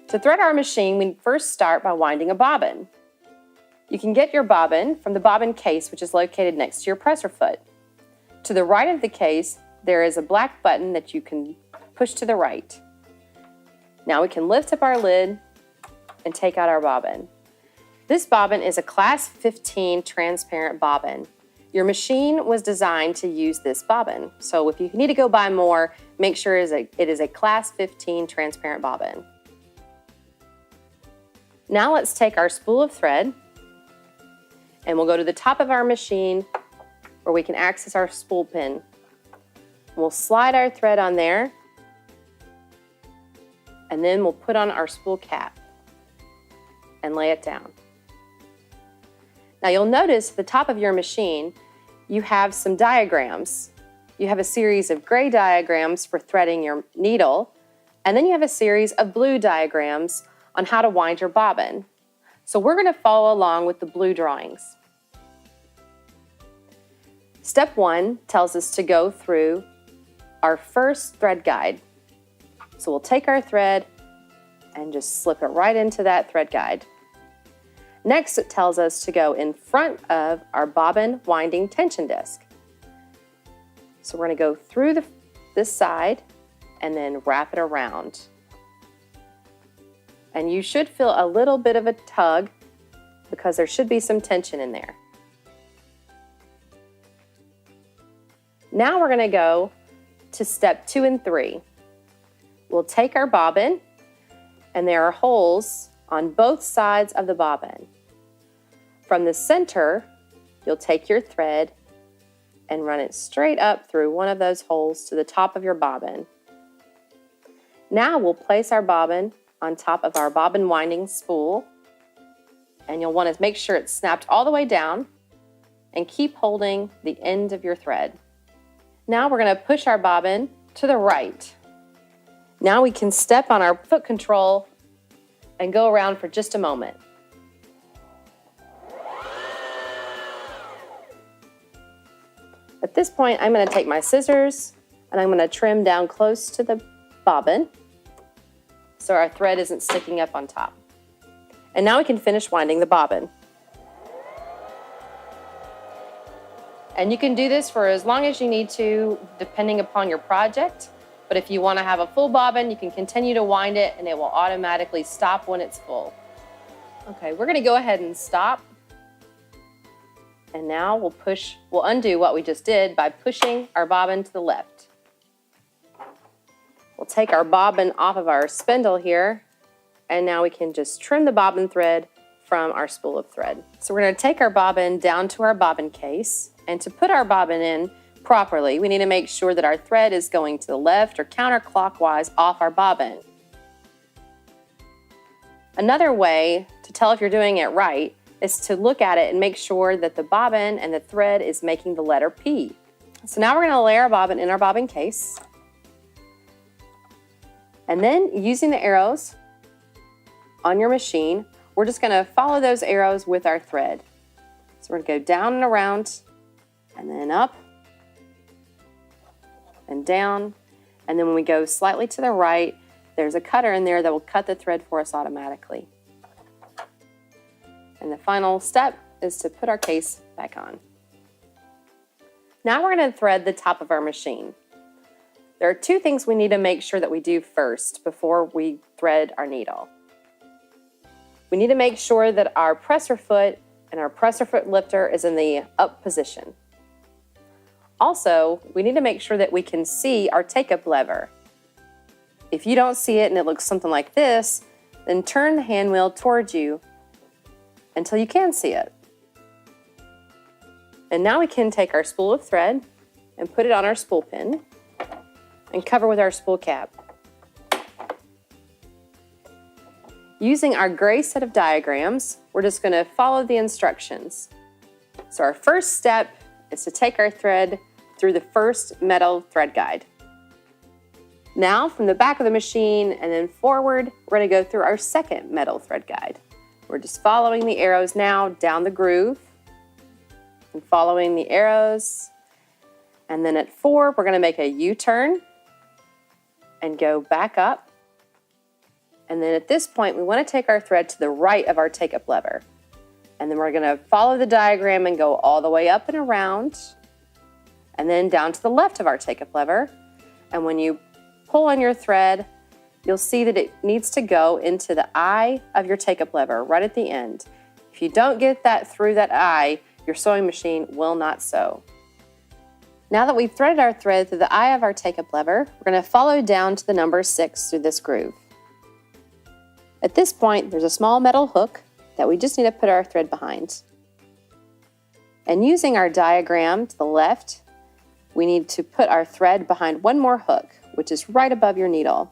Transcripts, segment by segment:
To thread our machine, we first start by winding a bobbin. You can get your bobbin from the bobbin case, which is located next to your presser foot. To the right of the case, there is a black button that you can push to the right. Now we can lift up our lid and take out our bobbin. This bobbin is a class 15 transparent bobbin. Your machine was designed to use this bobbin, so if you need to go buy more, make sure it is a class 15 transparent bobbin. Now let's take our spool of thread and we'll go to the top of our machine where we can access our spool pin. We'll slide our thread on there and then we'll put on our spool cap and lay it down. Now you'll notice at the top of your machine, you have some diagrams. You have a series of gray diagrams for threading your needle, and then you have a series of blue diagrams on how to wind your bobbin. So we're going to follow along with the blue drawings. Step 1 tells us to go through our first thread guide. So we'll take our thread and just slip it right into that thread guide. Next, it tells us to go in front of our bobbin winding tension disc. So we're going to go through this side and then wrap it around. And you should feel a little bit of a tug because there should be some tension in there. Now we're going to go to step 2 and 3. We'll take our bobbin, and there are holes on both sides of the bobbin. From the center, you'll take your thread and run it straight up through one of those holes to the top of your bobbin. Now we'll place our bobbin on top of our bobbin winding spool, and you'll want to make sure it's snapped all the way down and keep holding the end of your thread. Now we're going to push our bobbin to the right. Now we can step on our foot control and go around for just a moment. At this point, I'm going to take my scissors and I'm going to trim down close to the bobbin so our thread isn't sticking up on top. And now we can finish winding the bobbin. And you can do this for as long as you need to, depending upon your project. But if you want to have a full bobbin, you can continue to wind it and it will automatically stop when it's full. Okay, we're going to go ahead and stop. And now we'll undo what we just did by pushing our bobbin to the left. We'll take our bobbin off of our spindle here, and now we can just trim the bobbin thread from our spool of thread. So we're going to take our bobbin down to our bobbin case, and to put our bobbin in properly, we need to make sure that our thread is going to the left or counterclockwise off our bobbin. Another way to tell if you're doing it right is to look at it and make sure that the bobbin and the thread is making the letter P. So now we're going to lay our bobbin in our bobbin case. And then using the arrows on your machine, we're just going to follow those arrows with our thread. So we're going to go down and around, and then up, and down. And then when we go slightly to the right, there's a cutter in there that will cut the thread for us automatically. And the final step is to put our case back on. Now we're going to thread the top of our machine. There are 2 things we need to make sure that we do first before we thread our needle. We need to make sure that our presser foot and our presser foot lifter is in the up position. Also, we need to make sure that we can see our take-up lever. If you don't see it and it looks something like this, then turn the hand wheel towards you until you can see it. And now we can take our spool of thread and put it on our spool pin and cover with our spool cap. Using our gray set of diagrams, we're just going to follow the instructions. So our first step is to take our thread through the first metal thread guide. Now from the back of the machine and then forward, we're going to go through our second metal thread guide. We're just following the arrows now down the groove and following the arrows. And then at 4, we're going to make a U-turn and go back up And then at this point, we want to take our thread to the right of our take-up lever. And then we're going to follow the diagram and go all the way up and around, and then down to the left of our take-up lever. And when you pull on your thread, you'll see that it needs to go into the eye of your take-up lever right at the end. If you don't get that through that eye, your sewing machine will not sew. Now that we've threaded our thread through the eye of our take-up lever, we're going to follow down to the number 6 through this groove. At this point, there's a small metal hook that we just need to put our thread behind. And using our diagram to the left, we need to put our thread behind one more hook, which is right above your needle.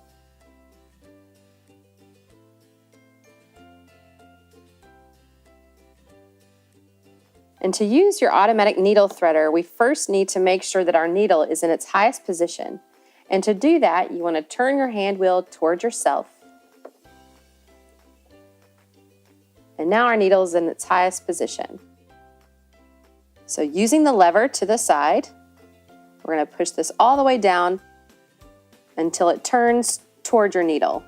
And to use your automatic needle threader, we first need to make sure that our needle is in its highest position. And to do that, you want to turn your hand wheel towards yourself. And now our needle is in its highest position. So using the lever to the side, we're going to push this all the way down until it turns toward your needle.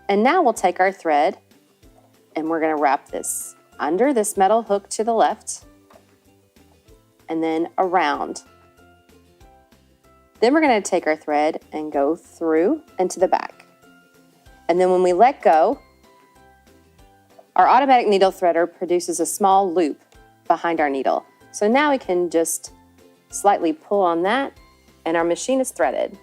And now we'll take our thread and we're going to wrap this under this metal hook to the left and then around. Then we're going to take our thread and go through and to the back. And then when we let go, our automatic needle threader produces a small loop behind our needle. So now we can just slightly pull on that and our machine is threaded.